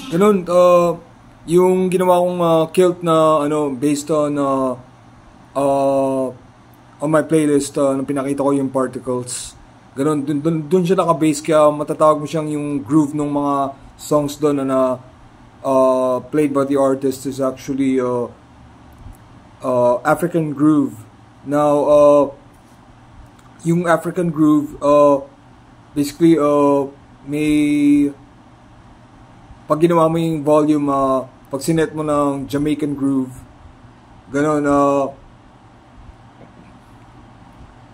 Ganun, yung ginawa kong kilt na based uh, on my playlist, nung pinakita ko yung particles. Ganun, dun siya naka-base, kaya matatawag mo siyang yung groove ng mga songs doon na played by the artist is actually African groove. Now, yung African groove, basically, may pag ginawa mo yung volume, pag sinet mo ng Jamaican groove, ganun,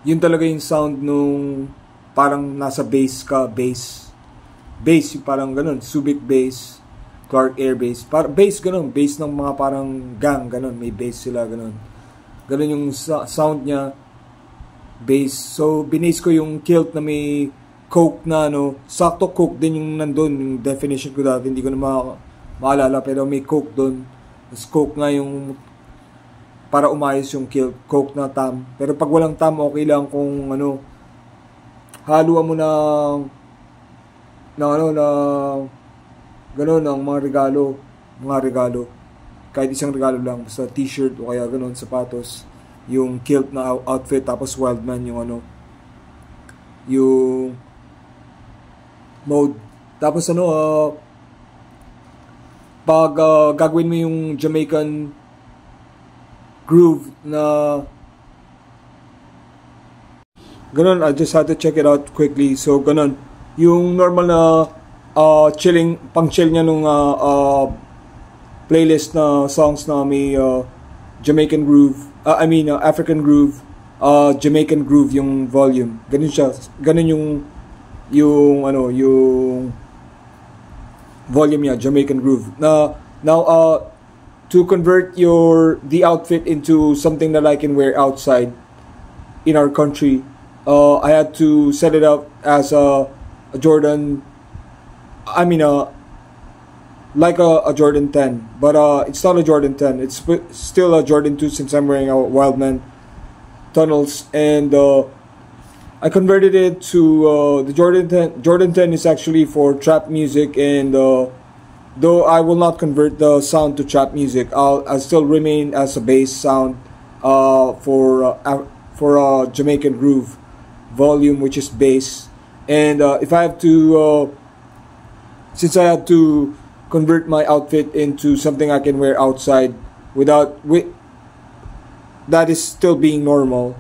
yun talaga yung sound nung parang nasa bass ka, bass, yung parang ganun, Subic bass, Clark Air bass, bass ganun, bass ng mga parang gang, ganun, may bass sila, ganun. Ganun yung sound niya, bass. So, binase ko yung kilt na may coke na sakto coke din yung nandun, yung definition ko dati, hindi ko na maalala, pero may coke doon. Tapos coke nga yung para umayos yung kilt, coke na tam. Pero pag walang tam, okay lang kung haluan mo ng gano'n, ng mga regalo. Kahit isang regalo lang, basta t-shirt o kaya gano'n, sapatos, yung kilt na outfit, tapos Wildman yung yung mode. Tapos pag gagawin mo yung Jamaican groove na ganun, I just had to check it out quickly. So ganun, yung normal na chilling, pang chill niya nung playlist na songs na may Jamaican groove, African groove, Jamaican groove yung volume. Ganun siya, ganun yung volume niya, Jamaican groove. Now to convert the outfit into something that I can wear outside in our country, I had to set it up as a Jordan, like a Jordan 10, but it's not a Jordan 10, it's still a Jordan 2 since I'm wearing a Wildman tunnels, and I converted it to the Jordan 10. Jordan 10 is actually for trap music, and though I will not convert the sound to trap music, I'll still remain as a bass sound for a Jamaican groove volume, which is bass. And if I have to, since I had to convert my outfit into something I can wear outside that is still being normal.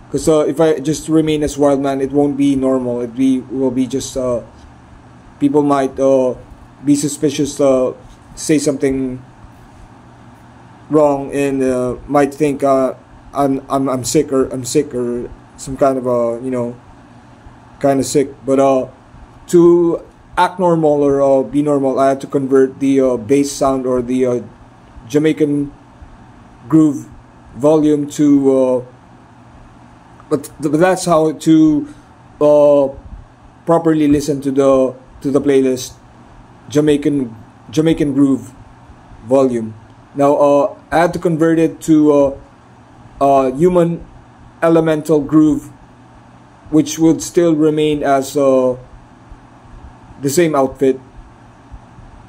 Because if I just remain as Wildman, it won't be normal. Will be just people might be suspicious, say something wrong, and might think I'm sick or some kind of kind of sick. But to act normal or be normal, I had to convert the bass sound or the Jamaican groove volume to. But that's how to properly listen to the playlist, Jamaican groove volume. Now I had to convert it to human elemental groove, which would still remain as the same outfit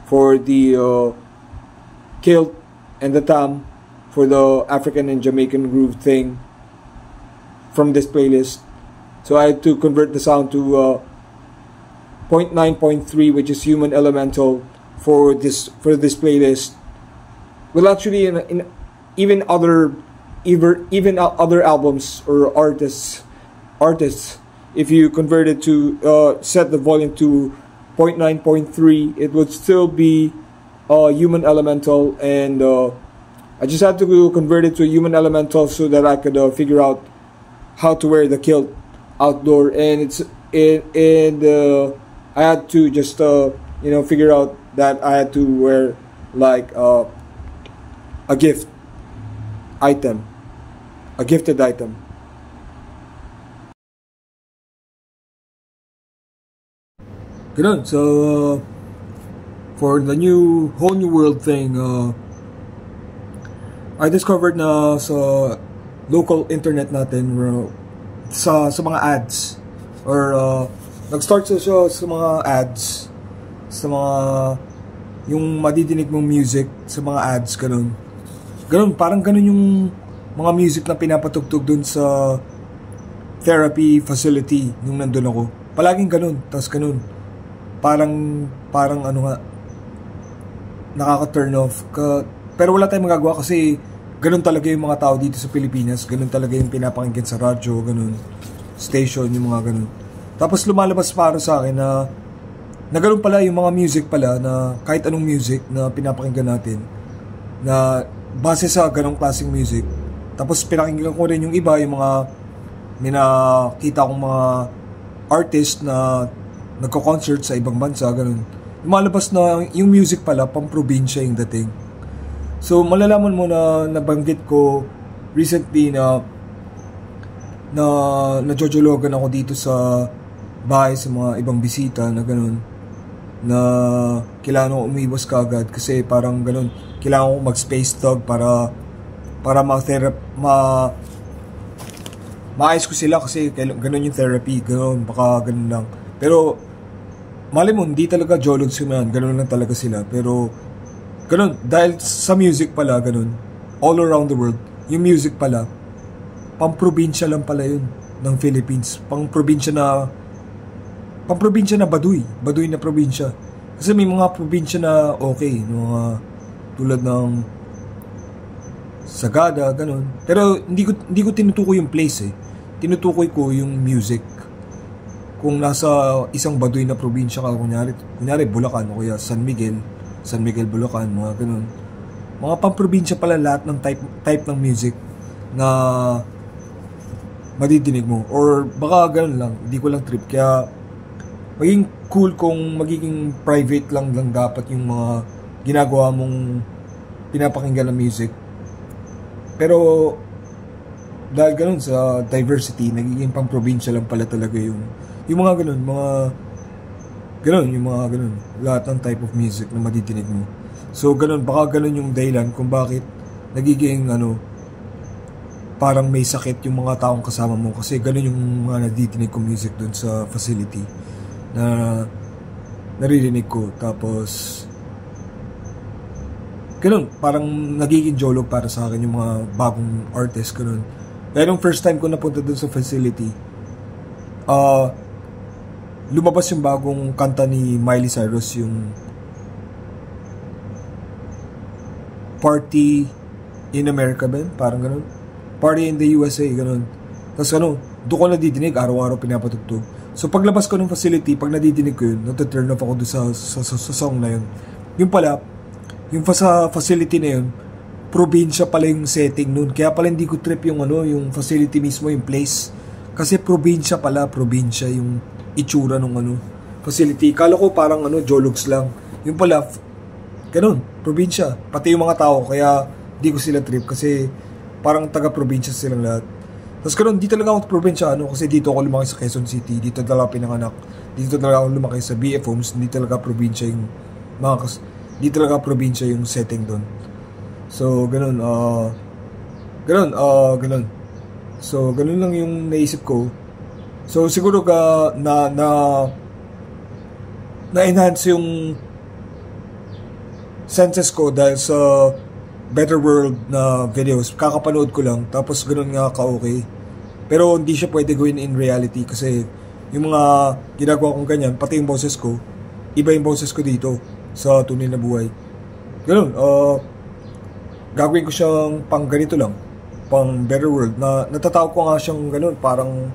for the kilt and the tam for the African and Jamaican groove thing from this playlist. So I had to convert the sound to 0.9.3, which is human elemental for this playlist. Well, actually, in even other albums or artists, if you convert it to set the volume to 0.9.3, it would still be human elemental, and I just had to convert it to a human elemental so that I could figure out how to wear the kilt outdoor, and I had to just figure out that I had to wear like a gifted item. Ganun. So for the whole new world thing, I discovered na sa local internet natin, sa mga ads, or nag-start siya sa mga ads, sa mga yung madidinig mong music sa mga ads, ganun. Ganun, parang ganun yung mga music na pinapatugtog dun sa therapy facility nung nandun ako. Palaging ganun, tas ganun. Parang ano nga, nakaka-turn off. Pero wala tayong magagawa kasi ganun talaga yung mga tao dito sa Pilipinas. Ganun talaga yung pinapakinggan sa radyo, ganun. Station, yung mga ganun. Tapos lumalabas para sa akin na ganun pala yung mga music pala, na kahit anong music na pinapakinggan natin, na base sa ganung klaseng music. Tapos pinakinggan ko rin yung iba, yung mga minakita kong mga artist na nagko-concert sa ibang bansa, ganun. Lumalabas na yung music pala, pang-probinsya yung dating. So, malalaman mo na nabanggit ko recently na najojologan ako dito sa bahay sa mga ibang bisita na ganun, na kailangan ko umiwas kaagad kasi parang ganun, kailangan ko mag-space dog para maayos ko sila kasi ganun yung therapy, ganun, baka ganun lang. Pero mali mo, hindi talaga jologs yun, ganun lang talaga sila. Pero ganun, dahil sa music pala, ganun, all around the world, yung music pala, pang-probinsya lang pala yun ng Philippines. Pang-probinsya na Baduy na probinsya. Kasi may mga probinsya na okay, mga tulad ng Sagada, ganun. Pero hindi ko tinutukoy yung place eh. Tinutukoy ko yung music. Kung nasa isang Baduy na probinsya ka, kunyari Bulacan o kaya San Miguel, Bulacan, mga ganun. Mga pang-probinsya pala lahat ng type ng music na madidinig mo. Or baka ganun lang, hindi ko lang trip. Kaya maging cool kung magiging private lang dapat yung mga ginagawa mong pinapakinggan na music. Pero dahil ganun sa diversity, nagiging pang-probinsya lang pala talaga yung mga ganun, yung mga ganun, lahat ng type of music na madidinig mo. So ganun, baka ganun yung dahilan kung bakit nagiging parang may sakit yung mga taong kasama mo, kasi ganun yung mga nadidinig ko music dun sa facility na naririnig ko. Tapos ganun, parang nagiging jolog para sa akin yung mga bagong artist, ganun. Kaya nung first time ko napunta dun sa facility, lumabas yung bagong kanta ni Miley Cyrus, yung Party in America ba? Parang ganun. Party in the USA, ganun. Tapos doon ko nadidinig, araw-araw pinapatugtog. So paglabas ko ng facility, pag nadidinig ko yun, nata-turn off ako doon sa song na yun. Yung pala, yung sa facility na yun, probinsya pala yung setting nun. Kaya pala hindi ko trip yung yung facility mismo, yung place. Kasi probinsya yung itsura ng facility. Kala ko parang jologs lang. Yung pala, ganun, probinsya. Pati yung mga tao, kaya di ko sila trip kasi parang taga-probinsya silang lahat. Tapos ganun, di talaga ako probinsya, kasi dito ako lumaki sa Quezon City, dito talaga pinanganak. Dito talaga ako lumaki sa BF Homes, hindi talaga probinsya yung di talaga probinsya yung setting doon. So, ganun. So, ganun lang yung naisip ko. So, siguro na-enhance yung senses ko dahil sa Better World na videos. Kakapanood ko lang, tapos ganun nga ka-okay. Pero hindi siya pwede gawin in reality kasi yung mga ginagawa kong ganyan, pati yung boses ko, iba yung boses ko dito sa tunay na buhay. Ganun, gagawin ko siyang pang ganito lang, pang Better World, na natatawag ko nga siyang ganun, parang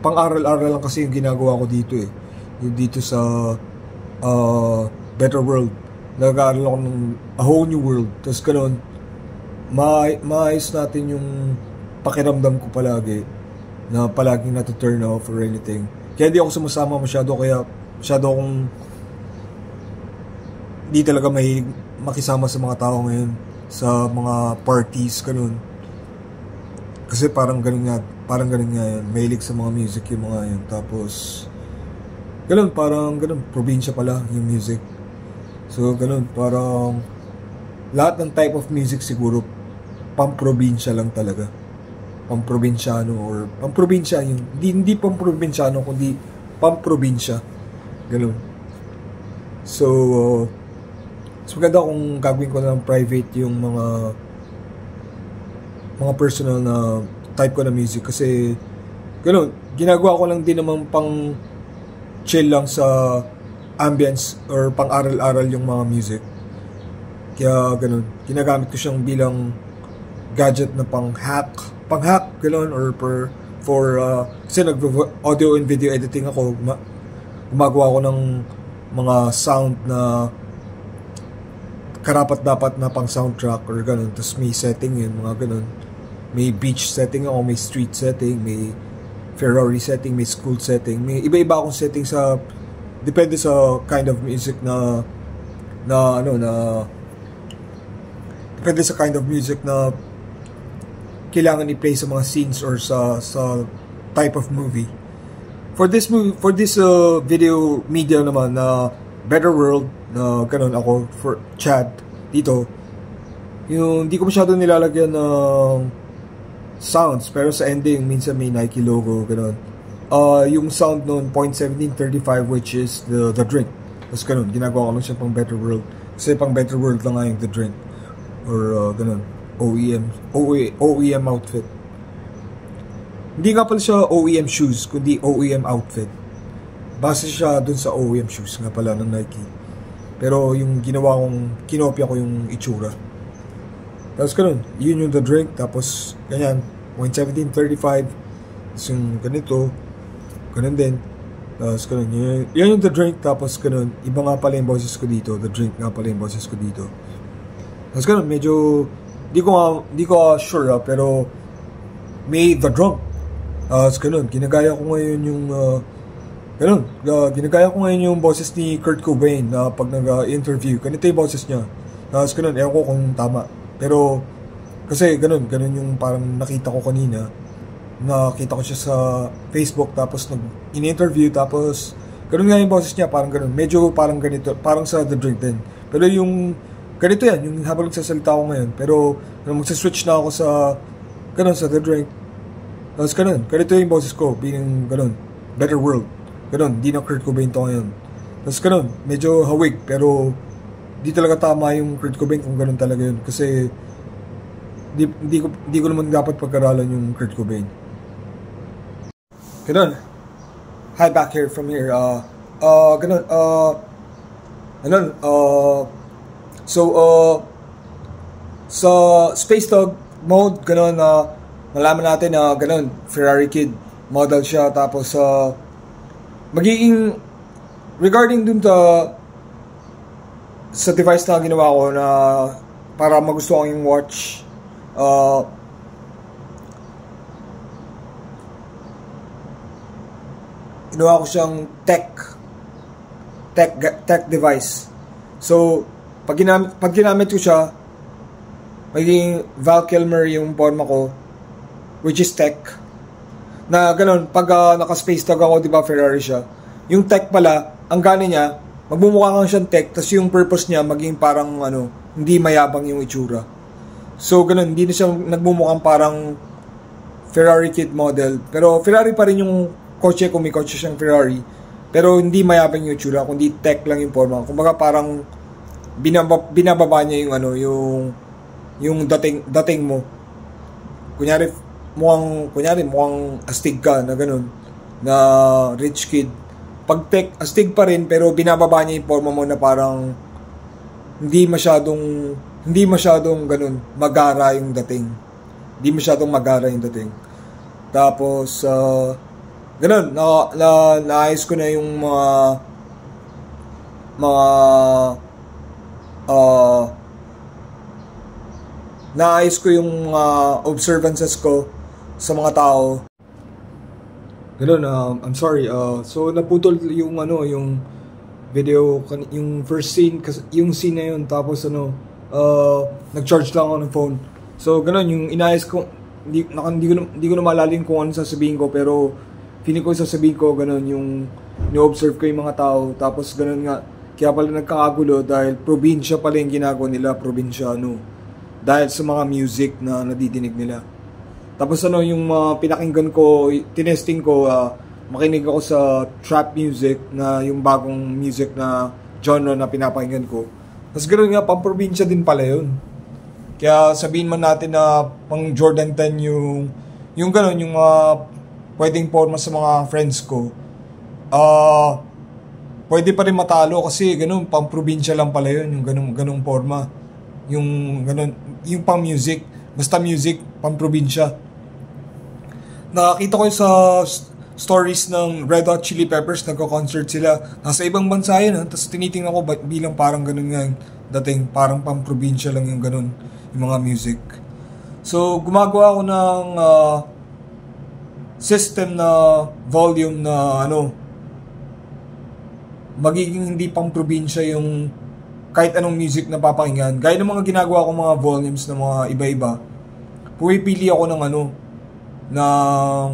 pang-aral-aral lang kasi yung ginagawa ko dito eh. Yung dito sa Better World. Nag-aaral ako ng a whole new world. Tapos ganun, maayos natin yung pakiramdam ko palagi, na palaging nata-turn off or anything. Kaya di ako sumasama masyado, kaya masyado akong di talaga mahilig makisama sa mga tao ngayon, sa mga parties, ganun. Kasi parang ganun nga yun, mahilig sa mga music yung mga yun. Tapos parang ganun, probinsya pala yung music. So ganun, parang lahat ng type of music siguro pamprobinsya lang talaga. Pamprobinsyano or pamprobinsya yun. Hindi pamprobinsyano kundi pamprobinsya. Ganun. So, maganda kung gagawin ko ng private yung mga personal na type ko na music kasi ganun, ginagawa ko lang din naman pang chill lang sa ambience or pang aral-aral yung mga music. Kaya ganun, ginagamit ko siyang bilang gadget na pang hack ganun, or kasi nag-audio and video editing ako, gumagawa ko ng mga sound na karapat-dapat na pang soundtrack or ganun, tapos may setting yun, mga ganun. May beach setting ako, may street setting, may Ferrari setting, may school setting, may iba-iba akong setting sa depende sa kind of music depende sa kind of music na kailangan i-play sa mga scenes or sa type of movie. For this video media naman na Better World na ganun ako for Chad dito, yung hindi ko masyado nilalagyan ng sounds, pero sa ending minsan may Nike logo ganun. Yung sound noon 0.1735 which is the drink. Tapos ganun, ginagawa ko lang siya pang Better World. Kasi pang Better World lang nga yung the drink. Or ganun, OEM outfit. Hindi nga pala siya OEM shoes, kundi OEM outfit. Base siya dun sa OEM shoes nga pala ng Nike. Pero yung kinopya ko yung itsura. Tapos ganun, yun yung the drink, tapos ganyan, 0.1735, tapos yung ganito, ganun din, tapos ganun, yan yung the drink, tapos ganun, iba nga pala yung boses ko dito, the drink nga pala yung boses ko dito. Tapos ganun, medyo, di ko sure pero may the drunk. Tapos ganun, ginagaya ko ngayon yung boses ni Kurt Cobain na pag nag-interview, ganito yung boses niya. Tapos ganun, ewan ko kung tama. Pero, kasi ganun yung parang nakita ko kanina. Nakita ko siya sa Facebook, tapos in-interview, tapos ganun nga yung boses niya, parang ganun. Medyo parang ganito, parang sa The Drink din. Pero yung, ganito yan, yung habang nagsasalita ko ngayon. Pero, magsaswitch na ako sa The Drink. Tapos ganito yung boses ko, being ganun, Better World. Ganun, di na Kurt Cobain to ngayon. Tapos ganun, medyo hawig, pero di talaga tama yung Kurt Cobain kung ganun talaga yun. Kasi di ko naman dapat pag-aralan yung Kurt Cobain. Ganun. Hi, back here from here. Sa Space Dog mode, ganun, malaman natin na ganun, Ferrari Kid model siya, tapos magiging regarding dun sa device na ginawa ko na para magustuhan yung watch, ginawa ko siyang tech device. So pag ginamit ko siya, magiging Val Kilmer yung forma ko, which is tech. Na ganun, pag naka-Space Dog ako, di ba Ferrari siya, yung tech pala, ang gani niya, magmumukha kang siyang tech, tas yung purpose niya maging parang hindi mayabang yung itsura. So ganun, hindi na siya nagmumukhang parang Ferrari Kid model, pero Ferrari pa rin yung kotse, kung may kotse siyang Ferrari, pero hindi mayabang yung itsura, kundi tech lang yung forma. Kumbaga parang binababa niya yung yung dating mo. Kunyari mukhang astig ka na ganun, na rich kid. Pag tech, astig pa rin, pero binababa niya yung forma mo na parang hindi masyadong ganun, magara yung dating. Hindi masyadong magara yung dating. Tapos, ganun, naayos ko na yung naayos ko yung observances ko sa mga tao. Ganun, I'm sorry. So naputol yung yung video, yung first scene, yung scene na yun, tapos nag-charge lang ako ng phone. So ganun, yung inayos ko, hindi ko na maalala kung ano sasabihin ko, pero feeling ko sasabihin ko ganun, yung ni-observe ko yung mga tao, tapos ganun nga, Kaya pala nagkakagulo dahil probinsya pala yung ginagawa nila, probinsyano. Dahil sa mga music na nadidinig nila. Tapos ano, yung pinakinggan ko, tinesting ko, makinig ako sa trap music na yung bagong music na genre na pinapakinggan ko. Tapos ganoon nga, pang-probinsya din pala yun. Kaya sabihin man natin na pang Jordan 10 yung gano'n, yung pwedeng forma sa mga friends ko. Pwede pa rin matalo kasi gano'n, pang probinsya lang pala yun, yung ganong forma. Yung gano'n, yung pang music, basta music, pang probinsya. Nakakita ko yung sa stories ng Red Hot Chili Peppers, nagko-concert sila. Nasa ibang bansa yun, tapos tinitingnan ko bilang parang gano'n nga dating, parang pang probinsya lang yung gano'n, yung mga music. So, gumagawa ako ng system na volume na magiging hindi pang probinsya yung kahit anong music na papakinggan. Gaya ng mga ginagawa kong mga volumes na mga iba-iba, pumipili ako ng ng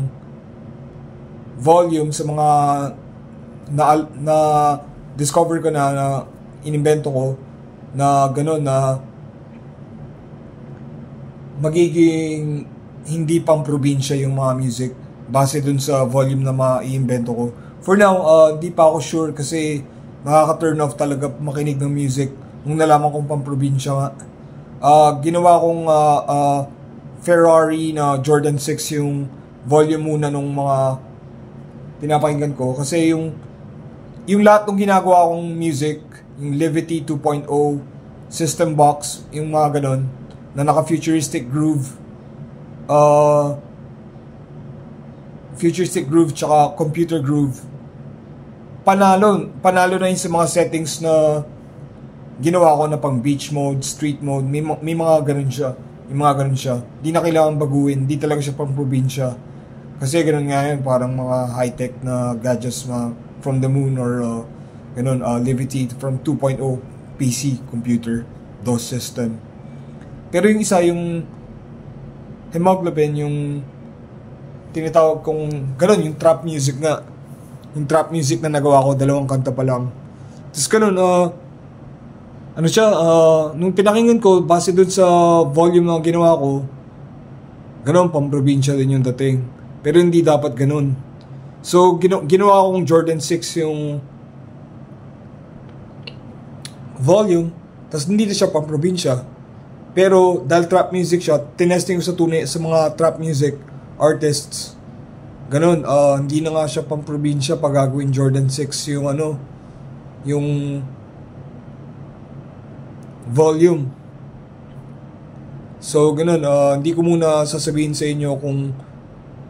volume sa mga na discover ko na inimbento ko na gano'n na magiging hindi pang probinsya yung mga music base dun sa volume na maiimbento ko. For now, di pa ako sure kasi nakaka-turn off talaga makinig ng music nung nalaman kong pang probinsya nga. Ginawa kong Ferrari na Jordan 6 yung volume muna nung mga pinapakinggan ko kasi yung lahat ng ginagawa kong music, yung Levity 2.0, System Box, yung mga ganon na naka-futuristic groove, futuristic groove tsaka computer groove, panalo na yun sa mga settings na ginawa ko na pang beach mode, street mode, may mga ganon siya, di na kailangan baguhin, di talaga siya pang probinsya kasi ganon nga yun, parang mga high-tech na gadgets na from the moon or Levity from 2.0 PC computer DOS system. Pero yung isa, yung Hemoglobin, yung tinatawag kong gano'n, yung trap music nga. Yung trap music na nagawa ko, 2 kanta pa lang. Tapos gano'n, nung pinakinggan ko, base dun sa volume na ginawa ko, gano'n, pang-probinsya din yung dating. Pero hindi dapat gano'n. So, ginawa kong Jordan 6 yung volume, tapos hindi na siya pang-probinsya. Pero dahil trap music siya, tinesting ko sa mga trap music artists. Ganun, hindi na nga siya pang probinsya pag gagawin Jordan 6 yung volume. So ganun, hindi ko muna sasabihin sa inyo kung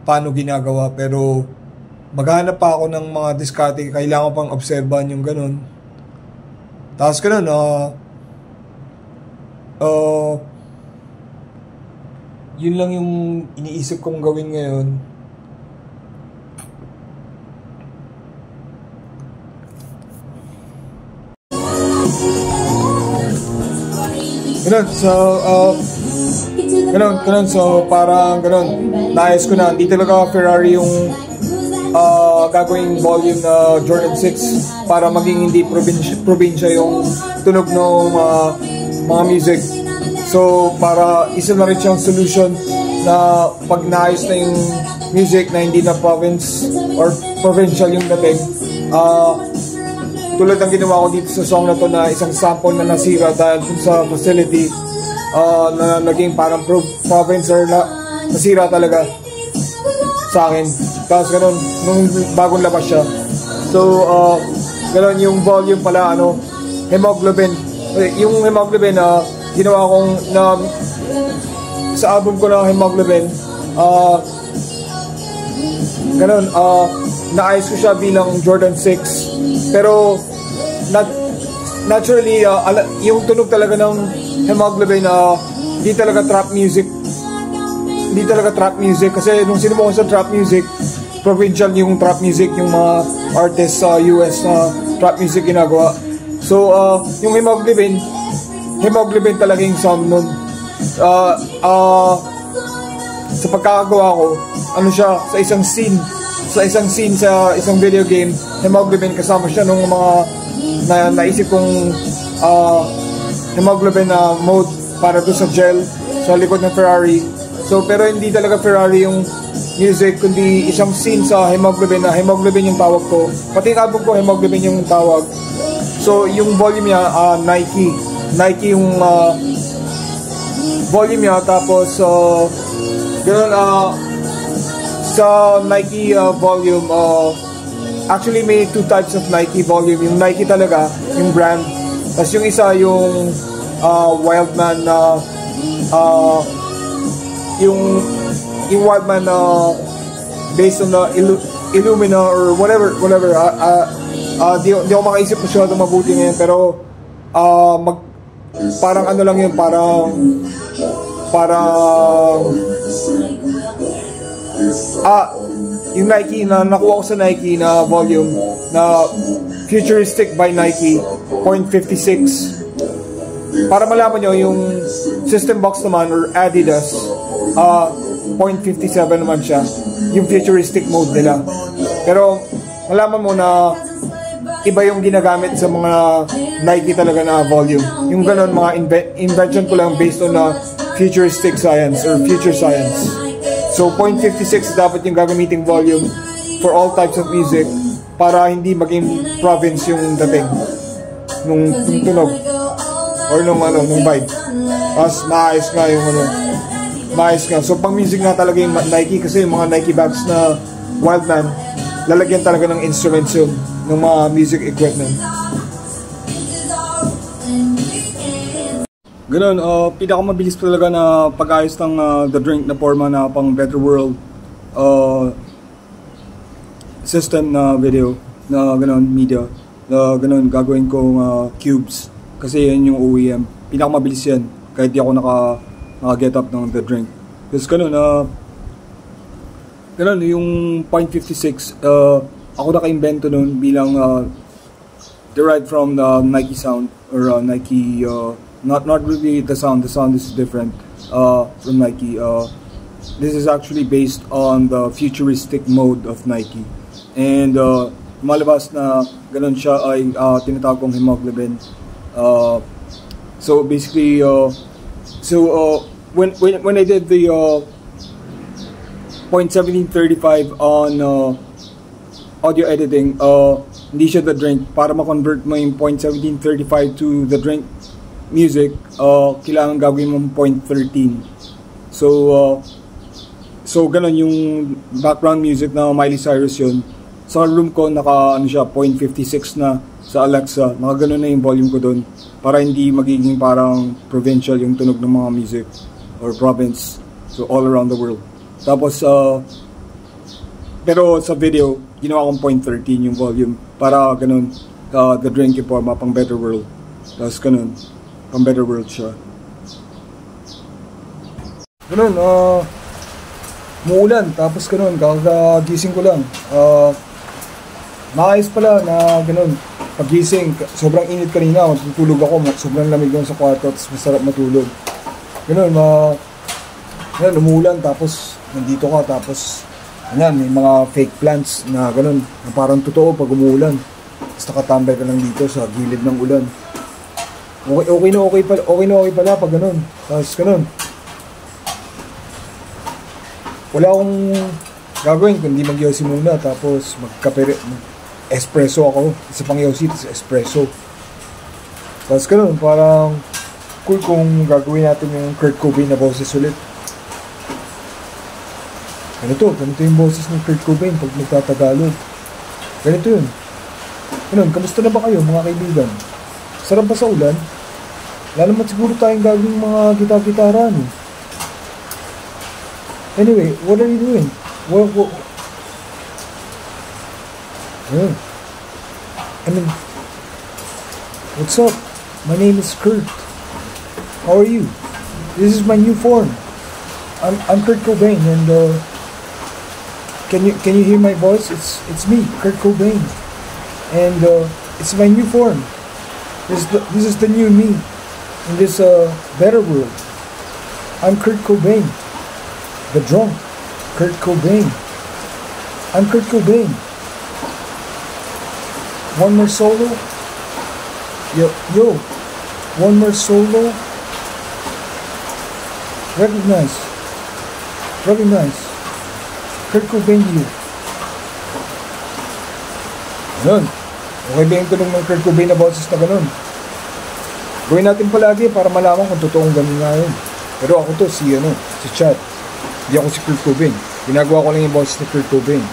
paano ginagawa, pero maghanap pa ako ng mga diskarte, kailangan pang obserbahan yung ganun. Tapos ganun, yun lang yung iniisip kong gawin ngayon. Ganun, so parang ganun, naayos ko na, hindi talaga Ferrari yung gagawing volume na Jordan 6 para maging hindi probinsya yung tunog ng mga music. So para isa na rin siyang solution na pag naayos na yung music na hindi na province or provincial yung dating, tulad ng ginawa ko dito sa song na to na isang sample na nasira dahil dun sa facility na naging parang province or nasira talaga sa akin. Tapos ganun, nung bagong labas siya. So ganun yung volume pala, Hemoglobin. Yung Hemoglobin ginawa kong sa album ko na Hemoglobin, ganun, naayos ko siya bilang Jordan 6, pero naturally yung tunog talaga ng Hemoglobin hindi talaga trap music kasi nung sinubukan sa trap music, provincial yung trap music, yung mga artists sa US na trap music ginagawa. So yung Hemoglobin talaga yung sound nun. Sa pagkakagawa ko, siya, sa isang scene sa isang video game, Hemoglobin, kasama siya ng mga na naisip kong hemoglobin na mode para doon sa gel sa likod ng Ferrari. So pero hindi talaga Ferrari yung music, kundi isang scene sa hemoglobin na hemoglobin yung tawag ko. Pati yung album ko, hemoglobin yung tawag. So yung volume niya, Nike yung volume niya. Tapos ganoon, sa Nike volume, actually may two types of Nike volume. Yung Nike talaga, yung brand. Tapos yung isa yung Wildman na yung Wildman based on the Illumina or whatever. Di ako makaisip masyado mabuti ngayon, pero parang ano lang yun, parang yung Nike na nakuha ko sa Nike na volume na Futuristic by Nike 0.56. Para malaman nyo, yung System Box naman or Adidas 0.57 naman siya, yung futuristic mode nila. Pero malaman mo na iba yung ginagamit sa mga Nike talaga na volume. Yung ganon, mga invention ko lang based on futuristic science or future science. So 0.56 dapat yung gagamiting volume for all types of music para hindi maging province yung dating nung tunog or nung vibe. Tapos maayos nga yung maayos nga. So pang music nga talaga yung Nike, kasi yung mga Nike bags na Wildman, lalagyan talaga ng instruments yun, ng mga music equipment. Ganun, pinakamabilis talaga na pag-ayos ng The Drink na forma na pang Better World system na video, na ganun, media, na ganun, gagawin kong cubes, kasi yan yung OEM. Pinakamabilis yan, kahit di ako get up ng The Drink. Kasi ganun, yung 0.56, ako naka-invento nun bilang derived from the Nike sound, or Nike, not really the sound is different from Nike. This is actually based on the futuristic mode of Nike. And malabas na ganun siya ay tinatawag kong hemoglobin. So basically, when I did the 0.1735 on audio editing, hindi siya The Drink. Para ma-convert mo yung 0.1735 to The Drink music, kailangan gawin mo 0.13. So ganun yung background music na Miley Cyrus yun. Sa room ko, naka 0.56 na sa Alexa. Naka ganun na yung volume ko doon, para hindi magiging parang provincial yung tunog ng mga music or province, so all around the world. Tapos pero sa video ginawa kong 0.13 yung volume, para ganun, The Drink yung forma pang Better World. Tapos ganun, pang Better World siya. Ganun, muulan, tapos ganun, kakagising ko lang. Maayos pala na ganun, pagising, sobrang init kanina, matutulog ako, sobrang lamig doon sa kwarto, tapos masarap matulog. Ganun, umulan, tapos nandito ka, tapos ayan, may mga fake plants na ganun, na parang totoo pag umuulan. Tapos nakatambay ka lang dito sa gilid ng ulan. Okay pala pag ganun. Tapos ganun, wala akong gagawin kundi mag-yosi muna, tapos espresso ako. Isa pang yosi, tapos espresso. Tapos ganun, parang cool kung gagawin natin yung Kurt Cobain na boses ulit. Ganito yung boses ng Kurt Cobain pag nagtatagalog. Ganito yun. Ganun, kamusta na ba kayo mga kaibigan? Sarap ba sa ulan? Wala naman siguro tayong gagawing mga gitar-gitaran. Anyway, what are you doing? What's up? My name is Kurt. How are you? This is my new form. I'm Kurt Cobain, and can you hear my voice? It's me, Kurt Cobain, and it's my new form. This is the new me in this better world. I'm Kurt Cobain, the drunk Kurt Cobain. I'm Kurt Cobain. One more solo, Yo, one more solo. Recognize. Kurt Cobain you. Ganun. Okay ba yung tulong ng Kurt Cobain na boses na ganun? Gawin natin palagi para malaman kung totoong ganun nga yun. Pero ako to, si Chad. Hindi ako si Kurt Cobain. Ginagawa ko lang yung boses ni Kurt Cobain.